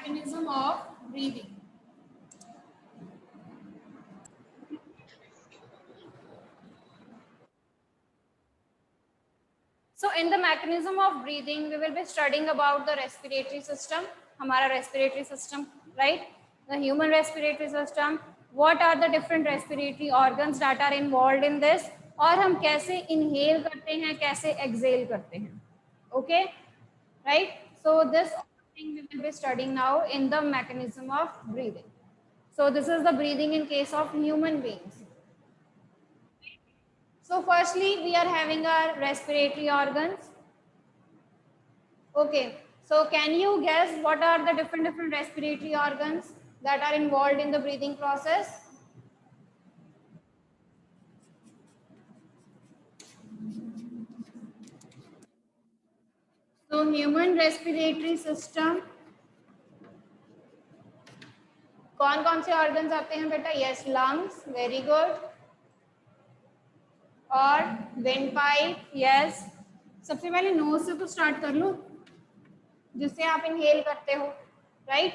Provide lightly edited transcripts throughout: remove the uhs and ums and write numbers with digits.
mechanism of breathing. So in the mechanism of breathing, we will be studying about the respiratory system, हमारा respiratory system, right? The human respiratory system. What are the different respiratory organs that are involved in this? और हम कैसे inhale करते हैं, कैसे exhale करते हैं, okay? Right? So this thing we will be studying now in the mechanism of breathing. So this is the breathing in case of human beings. So firstly, we are having our respiratory organs. Okay, so can you guess what are the different respiratory organs that are involved in the breathing process? So human respiratory system, कौन कौन से organs आते हैं बेटा? Yes, lungs, very good. और windpipe, yes. सबसे पहले nose से तो start कर लो, जिससे आप inhale करते हो, right?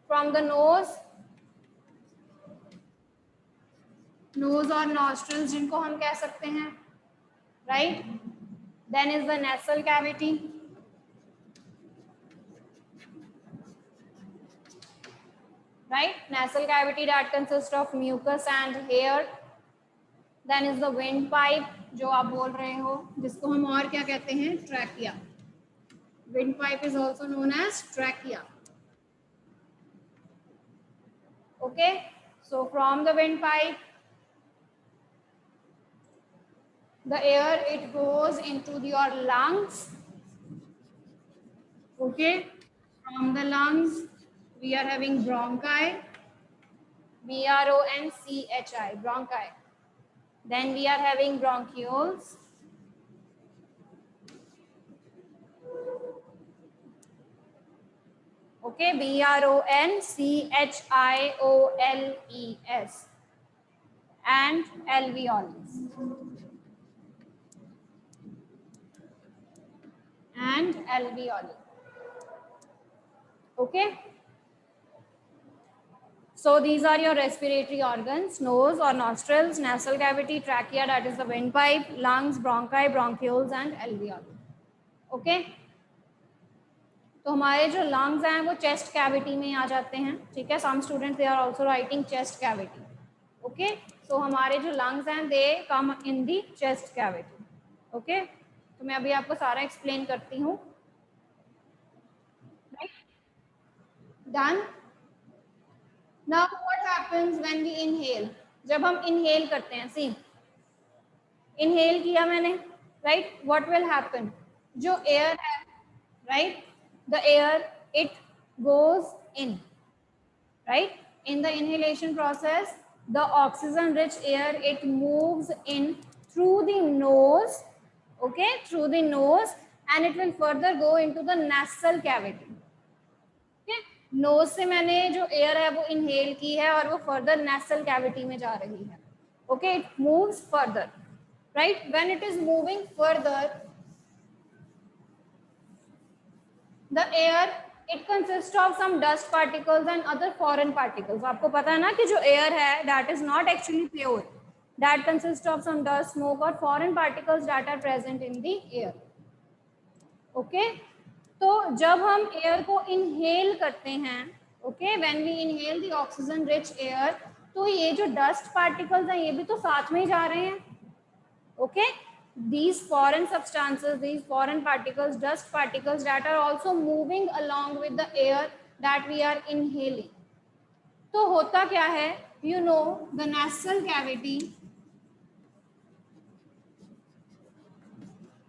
From the nose और nostrils जिनको हम कह सकते हैं, right? Then is the nasal cavity. Right? Nasal cavity that consists of mucus and hair. Then is the windpipe, जो आप बोल रहे हो, जिसको हम और क्या कहते हैं? Trachea. Windpipe is also known as trachea. Okay? So from the windpipe, the air, it goes into your lungs. Okay? From the lungs, we are having bronchi. B-R-O-N-C-H-I, bronchi. Then we are having bronchioles. Okay, B-R-O-N-C-H-I-O-L-E-S. And alveolus. And alveoli. Okay. So these are your respiratory organs: nose or nostrils, nasal cavity, trachea, that is the windpipe, lungs, bronchi, bronchioles and alveoli. Okay. तो हमारे जो lungs हैं वो chest cavity में आ जाते हैं, ठीक है? Some students, they are also writing chest cavity. Okay. So हमारे जो lungs हैं, they come in the chest cavity. Okay. तो मैं अभी आपको सारा explain करती हूँ. Right? Done? Now what happens when we inhale? जब हम inhale करते हैं, see, inhale किया मैंने, right? What will happen? जो air है, right? The air, it goes in, right? In the inhalation process, the oxygen-rich air, it moves in through the nose, okay? Through the nose, and it will further go into the nasal cavity. Nose से मैंने जो air है वो inhale की है और वो further nasal cavity में जा रही है. Okay, it moves further, right? When it is moving further, the air, it consist of some dust particles and other foreign particles. आपको पता है ना कि जो एयर है that is not actually pure, that consist of some dust, smoke और foreign particles that are present in the air. Okay, तो जब हम एयर को इनहेल करते हैं, okay, when we inhale the oxygen rich air, तो ये जो डस्ट पार्टिकल्स हैं ये भी तो साथ में ही जा रहे हैं. Okay, these foreign substances, these foreign particles, dust particles that are also moving along with the air that we are inhaling. तो होता क्या है, you know, the nasal cavity,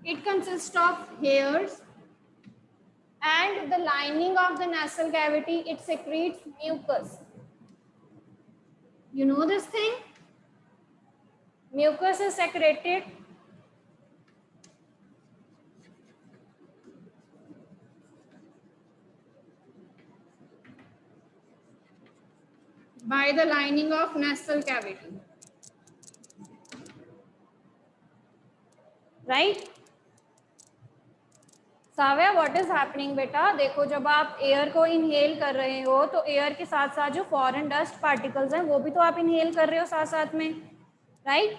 it consists of hairs, and the lining of the nasal cavity, it secretes mucus. You know this thing? Mucus is secreted by the lining of nasal cavity, right? Savya what is happening बेटा, देखो जब आप air को inhale कर रहे हो तो air के साथ साथ जो फॉरेन डस्ट पार्टिकल्स हैं वो भी तो आप इनहेल कर रहे हो साथ साथ में, राइट?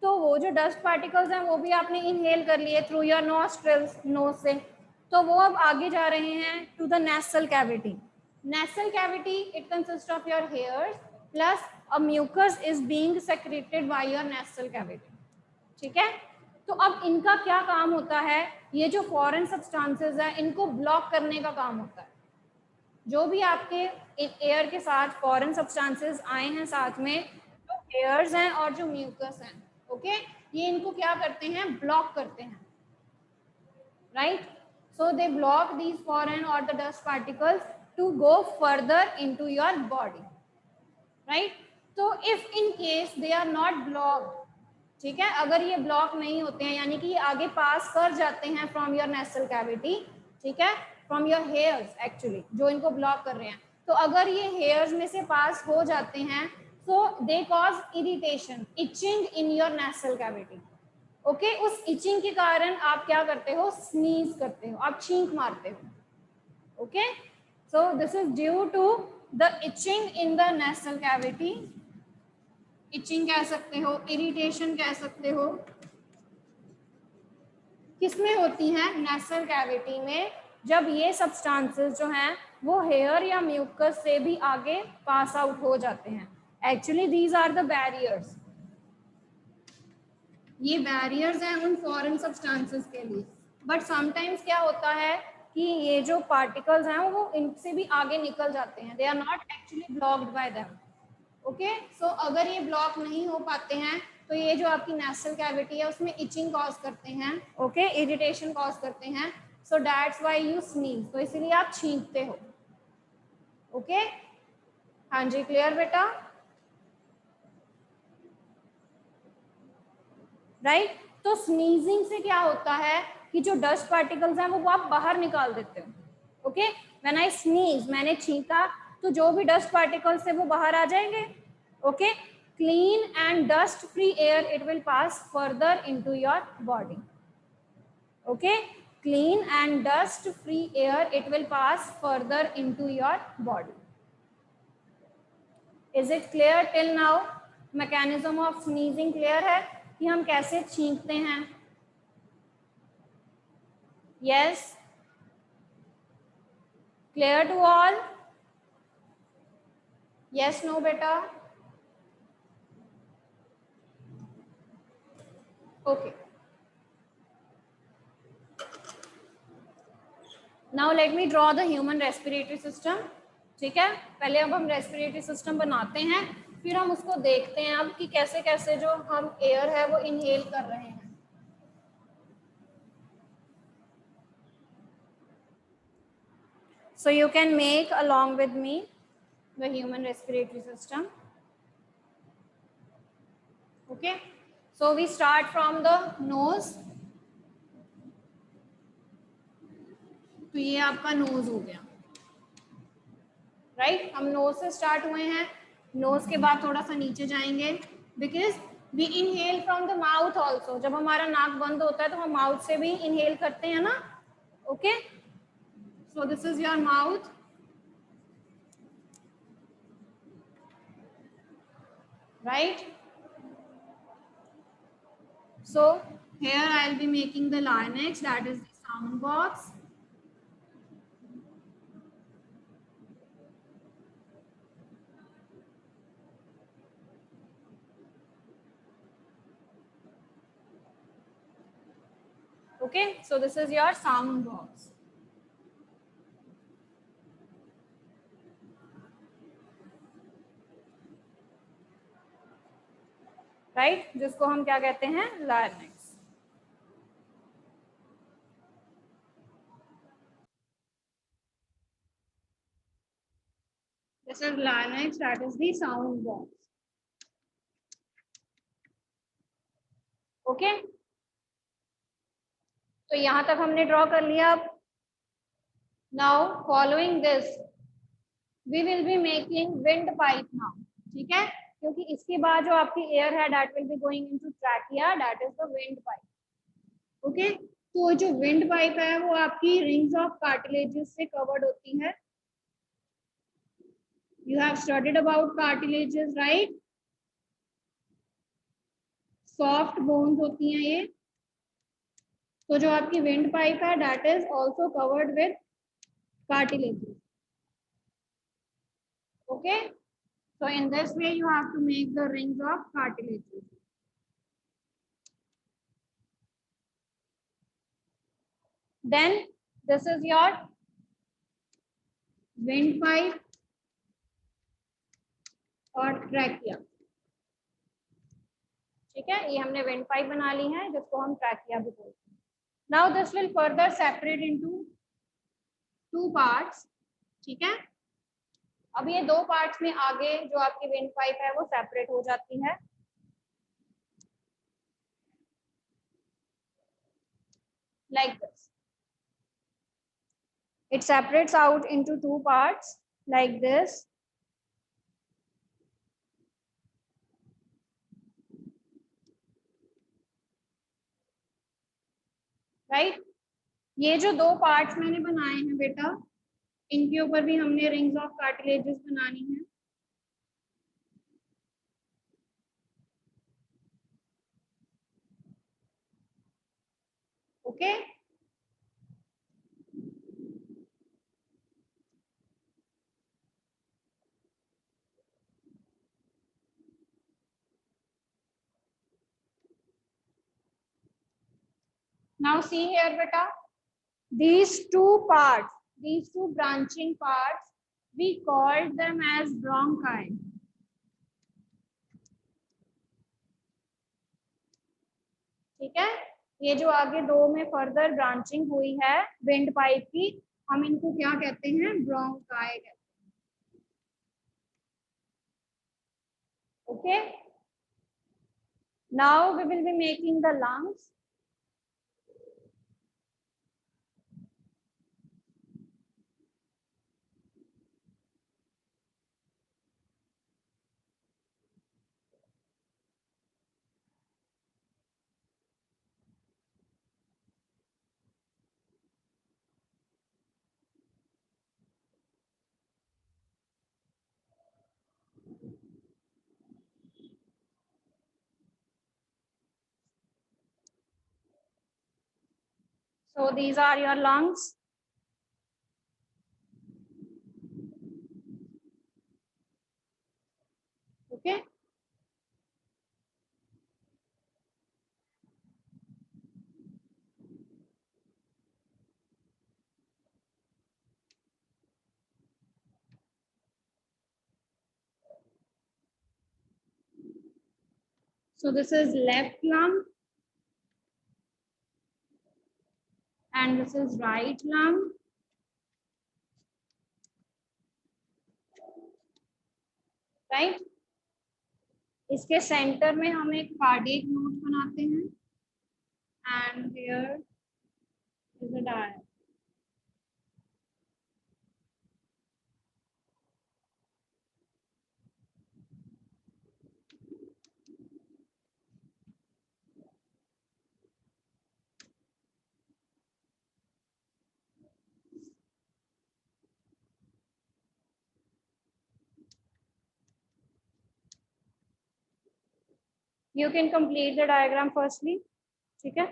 तो वो जो डस्ट पार्टिकल्स हैं वो भी आपने इनहेल कर लिए थ्रू योर नॉस्ट्रिल्स, नोज से, तो वो अब आगे जा रहे हैं to the nasal cavity. Nasal cavity, it consists of your hairs plus a mucus is being secreted by your nasal cavity. ठीक है, तो अब इनका क्या काम होता है, ये जो फॉरेन सब्सटेंसेस है इनको ब्लॉक करने का काम होता है. जो भी आपके एयर के साथ फॉरेन सब्सटेंसेस आए हैं साथ में, जो हेयर्स हैं और जो म्यूकस हैं, ओके, ये इनको क्या करते हैं, ब्लॉक करते हैं, right? So they block these foreign or the dust particles to go further into your body, right? So if in case they are not blocked, ठीक है, अगर ये ब्लॉक नहीं होते हैं यानी कि ये आगे पास कर जाते हैं फ्रॉम योर नेसल कैविटी, ठीक है, फ्रॉम योर हेयर्स एक्चुअली जो इनको ब्लॉक कर रहे हैं, तो अगर ये हेयर्स में से पास हो जाते हैं so they cause irritation, itching in your nasal cavity. Okay उस इचिंग के कारण आप क्या करते हो, स्नीज करते हो, आप छींक मारते हो. Okay, so this is due to the itching in the nasal cavity. Itching कह सकते हो, इरिटेशन कह सकते हो. किसमें होती है, नेसल कैविटी में, जब ये सब्सटेंसेस जो हैं वो हेयर या म्यूकस से भी आगे पास आउट हो जाते हैं. Actually these are the barriers, ये बैरियर्स हैं उन फॉरेन सब्सटेंसेस के लिए. बट समटाइम्स क्या होता है कि ये जो पार्टिकल्स हैं वो इनसे भी आगे निकल जाते हैं, they are not actually blocked by them. Okay, so अगर ये ब्लॉक नहीं हो पाते हैं तो ये जो आपकी नेसल कैविटी है उसमें इचिंग कॉज करते हैं, ओके, इरिटेशन कॉज करते हैं. So that's why you sneeze, तो इसीलिए आप छींकते हो. ओके, हाँ जी, क्लियर बेटा, राइट? तो स्नीजिंग से क्या होता है कि जो डस्ट पार्टिकल्स हैं वो आप बाहर निकाल देते हो. ओके, व्हेन आई स्नीज, मैंने छींका, तो जो भी डस्ट पार्टिकल्स है वो बाहर आ जाएंगे. Okay, clean and dust free air it will pass further into your body. Okay, clean and dust free air it will pass further into your body. Is it clear till now? Mechanism of sneezing clear है कि हम कैसे छींकते हैं? Yes, clear to all? Yes, no बेटा? Okay, now let me draw the human respiratory system. ठीक है, पहले अब हम रेस्पिरेटरी सिस्टम बनाते हैं, फिर हम उसको देखते हैं अब कि कैसे कैसे जो हम एयर है वो इनहेल कर रहे हैं. So you can make along with me the human respiratory system. Okay, so we start from the nose. तो ये आपका नोज हो गया, राइट? हम नोज से स्टार्ट हुए हैं, नोज के बाद थोड़ा सा नीचे जाएंगे, because we inhale from the mouth also. जब हमारा नाक बंद होता है तो हम माउथ से भी इनहेल करते हैं ना. Okay, so this is your mouth, right? So here I'll be making the larynx, that is the sound box. Okay, so this is your sound box. Right, जिसको हम क्या कहते हैं, larynx. This is larynx, that is the sound box. Okay, तो यहां तक हमने draw कर लिया. अब now following this we will be making wind pipe now. ठीक है, क्योंकि इसके बाद जो आपकी एयर है that will be going into trachea, that is the wind pipe. Okay, तो जो विंड पाइप है वो आपकी रिंग्स ऑफ कार्टिलेजेस से कवर्ड होती है. You have studied about cartilages, right? Soft bones होती हैं ये. तो जो आपकी विंड पाइप है that is also covered with cartilages. Okay? So in this way you have to make the rings of cartilages. Then this is your windpipe और trachea. ठीक है, ये हमने windpipe बना ली है जिसको हम ट्रैकिया भी बोलते हैं. Now this will further separate into two parts. ठीक है, अब ये दो पार्ट्स में आगे जो आपकी windpipe है वो सेपरेट हो जाती है. Like this. It separates out into two parts like this. Right? ये जो दो पार्ट्स मैंने बनाए हैं बेटा, इनके ऊपर भी हमने रिंग्स ऑफ कार्टिलेजेस बनानी है. Okay. Now see here beta, these two parts, these two branching parts, we called them as bronchi. ठीक है, ये जो आगे दो में फर्दर ब्रांचिंग हुई है विंड पाइप की, हम इनको क्या कहते हैं? ब्रोंकाई कहते हैं. Okay. Now we will be making the lungs. So these are your lungs. Okay. So this is left lung and this is right lung. Right? इसके सेंटर में हम एक कार्डियक नोट बनाते हैं. And here is a diaphragm. You can complete the diagram firstly. ठीक है.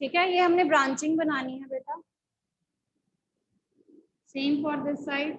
ठीक है, ये हमने ब्रांचिंग बनानी है बेटा। Same for this side.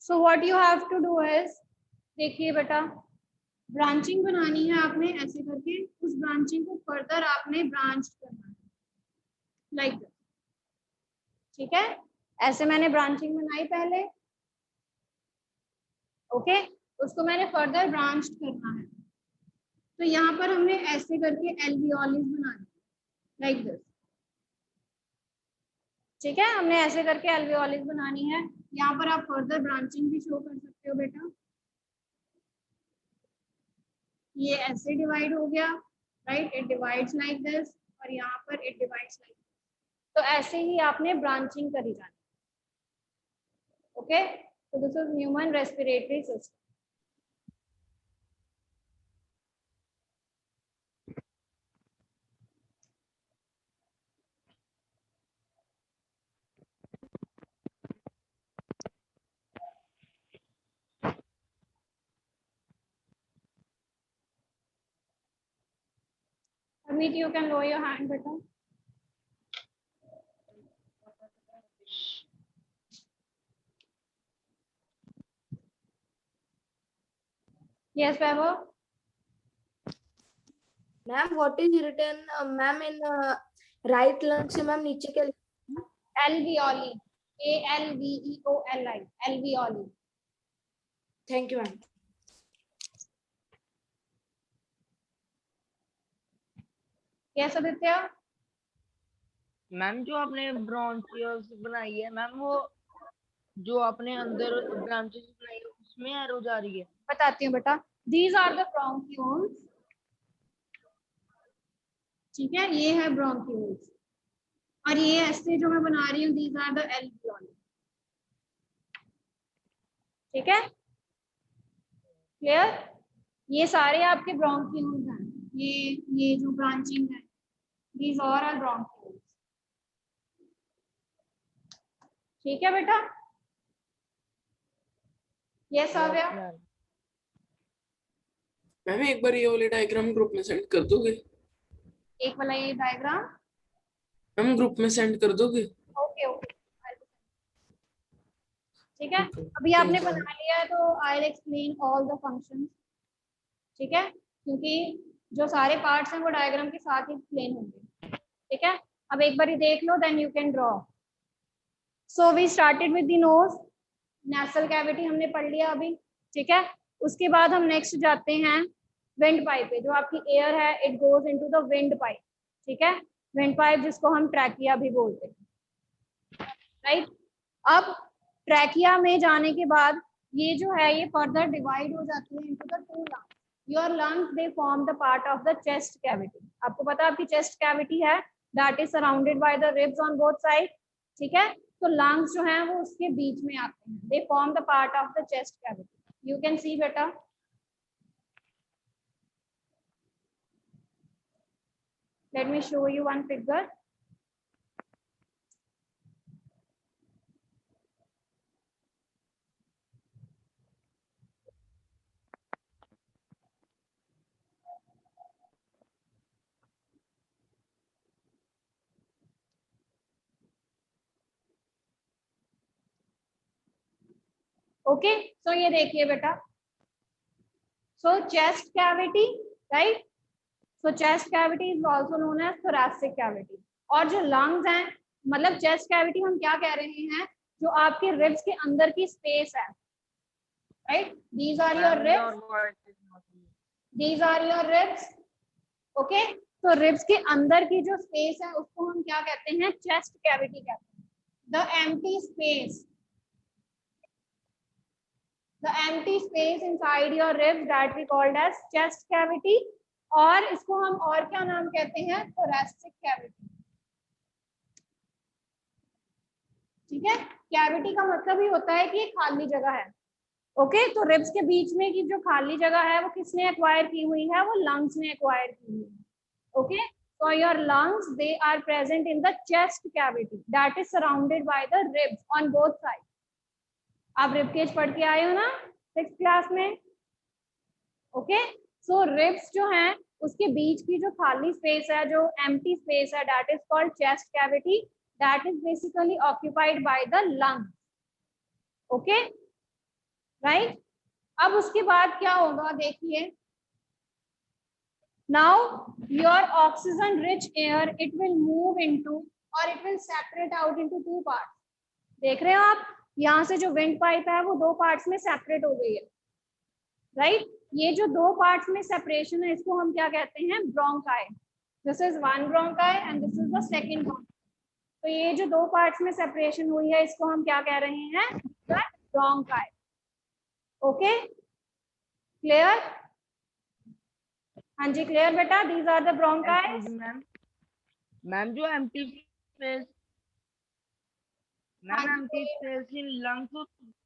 So what you have to do is, देखिए बेटा, ब्रांचिंग बनानी है आपने ऐसे करके, उस ब्रांचिंग को फर्दर आपने ब्रांच करना है लाइक दिस। ठीक है, ऐसे मैंने ब्रांचिंग बनाई पहले, ओके, उसको मैंने फर्दर ब्रांच करना है। तो यहाँ पर हमने ऐसे करके एल्वियोलिस बनानी लाइक दिस। ठीक है, हमने ऐसे करके एल्वियोलिस बनानी है। यहाँ पर आप फर्दर ब्रांचिंग भी शो कर सकते हो बेटा। ये ऐसे डिवाइड हो गया, right, it divides like this, और यहाँ पर इट डिवाइड्स लाइक दिस। तो ऐसे ही आपने ब्रांचिंग करी जानी। Okay, so this is human respiratory system. Amit, you can lower your hand, beta. Yes, Vaibhav. Ma'am what is written ma'am in right lung से ma'am नीचे क्या लिखा है? Alveoli. ALVEOLI. Alveoli. Thank you ma'am. Yes, Aditya. मैम जो आपने ब्रांचियस बनाई है मैम, वो जो आपने अंदर ब्रांचेस बनाई है उसमें एरो जा रही है? बताती हूँ बेटा। These are the bronchioles. ठीक है, ये है bronchioles, और ये ऐसे जो मैं बना रही हूँ, these are the alveoli. ठीक है, क्लियर? ये सारे आपके ब्रोंक्यूल्स हैं। ये जो ब्रांचिंग है, these all are bronchioles. ठीक है बेटा? यस आव्या? मैम एक बार ये वाले डायग्राम ग्रुप में सेंड कर दोगे? एक वाला ये डायग्राम मैम ग्रुप में सेंड कर दोगे? ओके ओके, ठीक है। अभी आपने बना लिया है तो आई will explain all the functions. ठीक है, क्योंकि जो सारे पार्ट्स हैं वो डायग्राम के साथ ही एक्सप्लेन होंगे। ठीक है, अब एक बार देख लो, then you can draw. So we started with the nose, nasal cavity हमने पढ़ लिया अभी। ठीक है, उसके बाद हम नेक्स्ट जाते हैं विंड पाइप पे। जो आपकी एयर है, it goes into the wind pipe. ठीक है, विंड पाइप जिसको हम ट्रैकिया भी बोलते हैं, राइट। अब ट्रैकिया में जाने के बाद ये जो है ये फर्दर डिवाइड हो जाती है into the two lungs. Your lungs they form the part of the chest cavity. आपको पता है आपकी चेस्ट कैविटी है, that is surrounded by the ribs on both side. ठीक है, तो लंग्स जो हैं वो उसके बीच में आते हैं, they form the part of the chest cavity. You can see बेटा, let me show you one figure. Okay, so ये देखिए बेटा, so chest cavity, right. So chest cavity is also known as thoracic cavity. और जो lungs हैं, मतलब chest cavity हम क्या कह रहे हैं, जो आपके रिब्स के अंदर की स्पेस है, right. These are your ribs, these are your ribs. Okay, तो रिब्स के अंदर की जो स्पेस है उसको हम क्या कहते हैं, चेस्ट कैविटी कहते हैं। The empty space, the empty space inside your ribs that we called as chest cavity, और इसको हम और क्या नाम कहते हैं, thoracic cavity। ठीक है, कैविटी का मतलब ही होता है कि खाली जगह है। ओके, तो रिब्स के बीच में की जो खाली जगह है वो किसने एक्वायर की हुई है, वो लंग्स ने एक्वायर की हुई है। Okay, so your lungs they are present in the chest cavity that is surrounded by the ribs on both sides। आप रिब केज पढ़ के आए हो ना 6th क्लास में। ओके, सो रिब्स जो हैं उसके बीच की जो खाली स्पेस है, जो एम्प्टी स्पेस है, that is called chest cavity, that is basically occupied by the lungs. Okay, right. अब उसके बाद क्या होगा, देखिए, now your oxygen rich air it will move into और it will separate out into 2 parts. देख रहे हो आप, यहाँ से जो विंड पाइप है वो 2 पार्ट्स में सेपरेट हो गई है, राइट। ये जो 2 पार्ट्स में सेपरेशन है इसको हम क्या कहते हैं, bronchi. This is one bronchi and this is the second bronchi. तो ये जो 2 पार्ट्स में सेपरेशन हुई है इसको हम क्या कह रहे हैं, ब्रोंकाई। Okay, clear? हाँ जी, क्लियर बेटा, these are the bronchi. Ma'am जो empty space, ma'am empty space in lungs,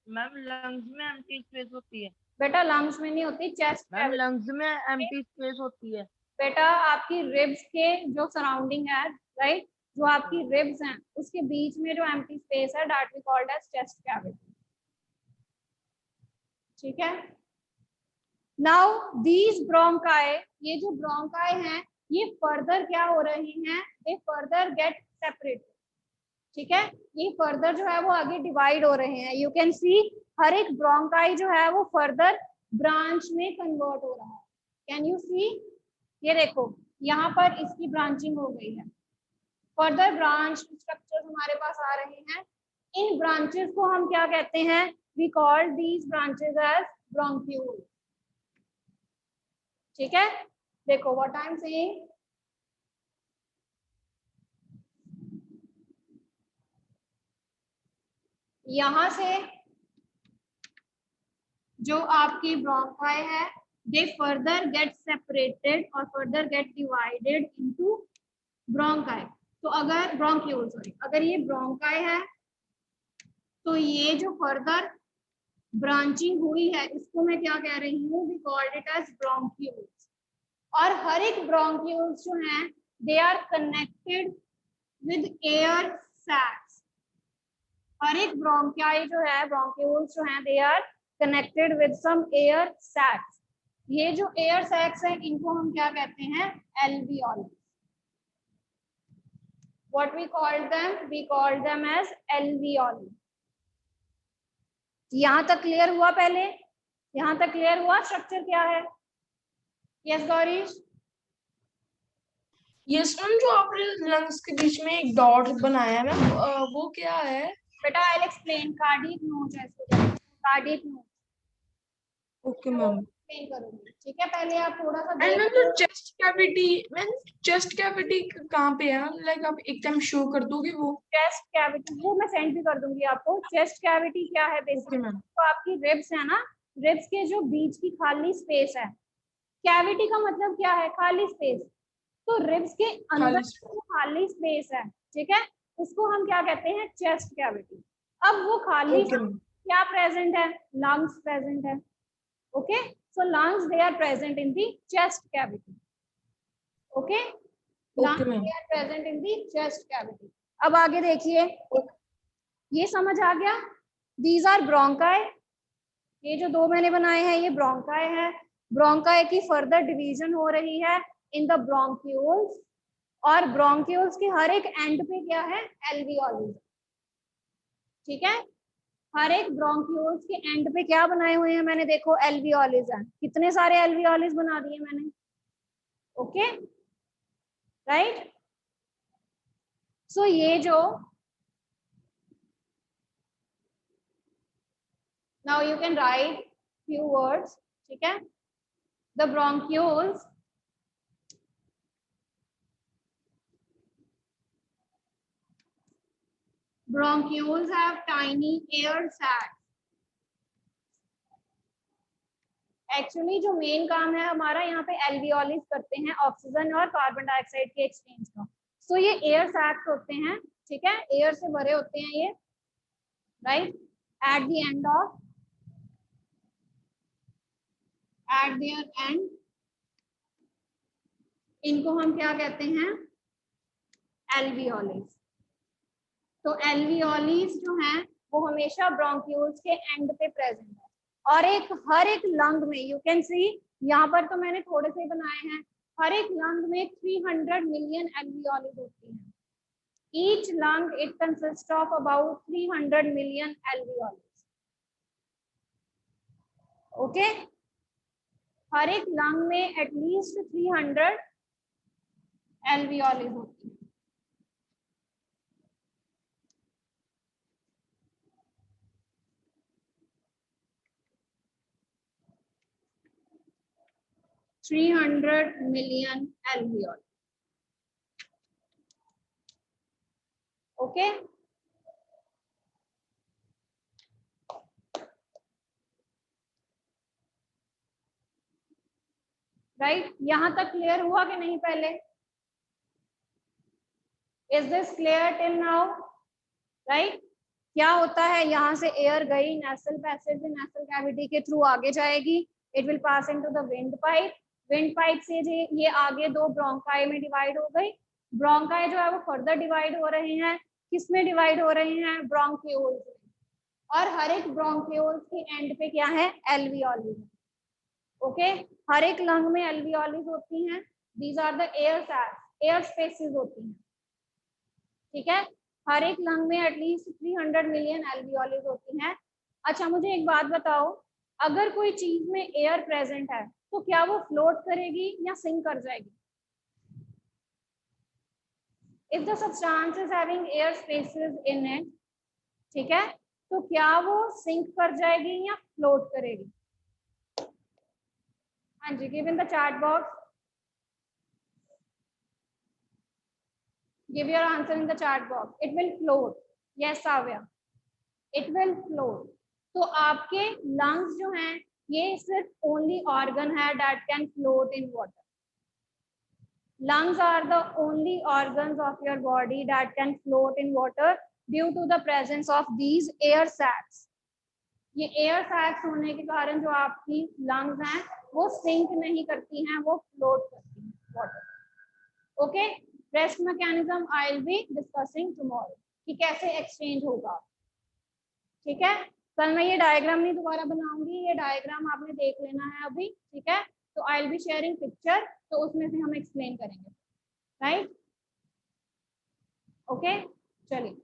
ma'am lungs में एम्प्टी स्पेस होती है। बेटा लंग्स में नहीं होती, चेस्ट मैम लंग्स में एम्प्टी स्पेस होती है। बेटा आपकी रिब्स के जो सराउंडिंग है, राइट, जो आपकी रिब्स हैं उसके बीच में जो एम्प्टी स्पेस है that we called as chest cavity. ठीक है, नाउ दीज ब्रोंकाई, ये जो ब्रोंकाई हैं ये फर्दर क्या हो रही हैं, दे फर्दर गेट सेपरेटेड। ठीक है, ये फर्दर जो है वो आगे डिवाइड हो रहे हैं। यू कैन सी हर एक ब्रोंकाई जो है वो फर्दर ब्रांच में कन्वर्ट हो रहा है। कैन यू सी, ये देखो यहाँ पर इसकी ब्रांचिंग हो गई है, फर्दर ब्रांच स्ट्रक्चर्स हमारे पास आ रहे हैं। इन ब्रांचेस को हम क्या कहते हैं, we call these branches as bronchiole. ठीक है, देखो व्हाट आई एम सेइंग, यहां से जो आपकी ब्रोंकाई है दे फर्दर गेट सेपरेटेड और further gate divided into bronchi. तो अगर ब्रोंक्यूल, सॉरी, अगर ये ब्रोंकाई है तो ये जो फर्दर ब्रांचिंग हुई है इसको मैं क्या कह रही हूँ, we called it as bronchioles. और हर एक ब्रोंक्यूल्स जो हैं they are connected with air sacs. हर एक ब्रोंकाई जो है, ब्रोंक्यूल्स जो हैं, they are connected with some air sacs. ये जो एयर सैक्स हैं इनको हम क्या कहते हैं, alveoli. What we called them? We called them as alveoli. यहाँ तक क्लियर हुआ? पहले यहाँ तक क्लियर हुआ स्ट्रक्चर क्या है? यस गौरीश? यस मैम, जो आपने लंग्स के बीच में एक डॉट बनाया है मैम, वो क्या है? बेटा I will explain, cardiac notch है इसको, cardiac notch. Okay ma'am. Explain करूंगी, ठीक है, पहले आप थोड़ा सा एंड मैम देख जो chest cavity, ma'am chest cavity कहाँ पे है? लाइक आप एकदम शो कर दोगे वो? चेस्ट कैविटी वो मैं सेंड भी कर दूंगी आपको। चेस्ट कैविटी क्या है बेसिकली, मैम। तो आपकी रिब्स है ना, रिब्स के जो बीच की खाली स्पेस है, कैविटी का मतलब क्या है, खाली स्पेस। तो रिब्स के अंदर जो खाली स्पेस है, ठीक है, उसको हम क्या कहते हैं, चेस्ट कैविटी। अब वो खाली क्या प्रेजेंट है, लंग्स प्रेजेंट है। Okay, so lungs they are present in the chest cavity. Okay, lungs they are present in the chest cavity. अब आगे देखिए, ये समझ आ गया, दीज आर ब्रोंकाई। ये जो 2 मैंने बनाए हैं ये ब्रोंकाई है। ब्रोंकाई की फर्दर डिवीजन हो रही है इन द ब्रोंक्यूल्स, और ब्रोंक्यूल्स के हर एक एंड पे क्या है, एल्वियोली। ठीक है, हर एक ब्रोंक्यूल्स के एंड पे क्या बनाए हुए हैं मैंने, देखो एल्वियोलीज हैं, कितने सारे एल्वियोलीज बना दिए मैंने। Okay, right. सो ये जो now you can write few words, ठीक है, the bronchioles have tiny air sacs. Actually जो मेन काम है हमारा यहाँ पे एल्वियोलिस करते हैं ऑक्सीजन और कार्बन डाइऑक्साइड के एक्सचेंज का. सो ये एयर सैक्स होते हैं, ठीक है, एयर से भरे होते हैं ये, राइट. एट देयर एंड इनको हम क्या कहते हैं, एल्वियोलिस. तो एल्वियोलिस जो है वो हमेशा ब्रोंक्यूल्स के एंड पे प्रेजेंट है. और हर एक लंग में यू कैन सी, यहाँ पर तो मैंने थोड़े से बनाए हैं, हर एक लंग में 300 मिलियन एल्वियोलिस होती हैं. Each lung it consist of about 300 million alveoli. Okay, हर एक लंग में एटलीस्ट 300 एल्वियोलिस होती है. $300 million alveoli. Okay. राइट, यहां तक क्लियर हुआ कि नहीं पहले? Is this clear till now? Right, क्या होता है, यहाँ से एयर गई नेसल पैसेज से नेसल कैविटी के थ्रू आगे जाएगी. It will pass into the wind pipe. Wind pipe से ये आगे दो ब्रोंकाई में डिवाइड हो गई. ब्रोंकाई जो है वो फर्दर डिवाइड हो रहे हैं. किसमें डिवाइड हो रहे हैं? ब्रोंक्यूल्स में. और हर एक ब्रोंक्यूल्स के एंड पे क्या है? एल्वियोली. ओके, हर एक लंग में एल्वियोलीज होती हैं. These are the air spaces होती हैं, ठीक है. हर एक लंग में एटलीस्ट 300 मिलियन एल्वियोलीज होती हैं. अच्छा, मुझे एक बात बताओ, अगर कोई चीज में एयर प्रेजेंट है तो क्या वो फ्लोट करेगी या सिंक कर जाएगी? If the substance is having air spaces in it, ठीक है, तो क्या वो सिंक कर जाएगी या फ्लोट करेगी? हाँ जी, give in the chat box. Give your answer in the chat box. It will float. Yes, Savya. It will float. तो आपके lungs जो हैं ये सिर्फ only organ है that can float in water. Lungs are the only organs of your body that can float in water due to the presence of these air sacs. ये air sacs होने के कारण जो आपकी lungs हैं वो sink नहीं करती हैं, वो float करती हैं water. Okay? Rest mechanism I will be discussing tomorrow कि कैसे एक्सचेंज होगा, ठीक है. कल मैं ये डायग्राम नहीं दोबारा बनाऊंगी, ये डायग्राम आपने देख लेना है अभी, ठीक है. तो I will be sharing picture, तो उसमें से हम एक्सप्लेन करेंगे, राइट. ओके, चलिए.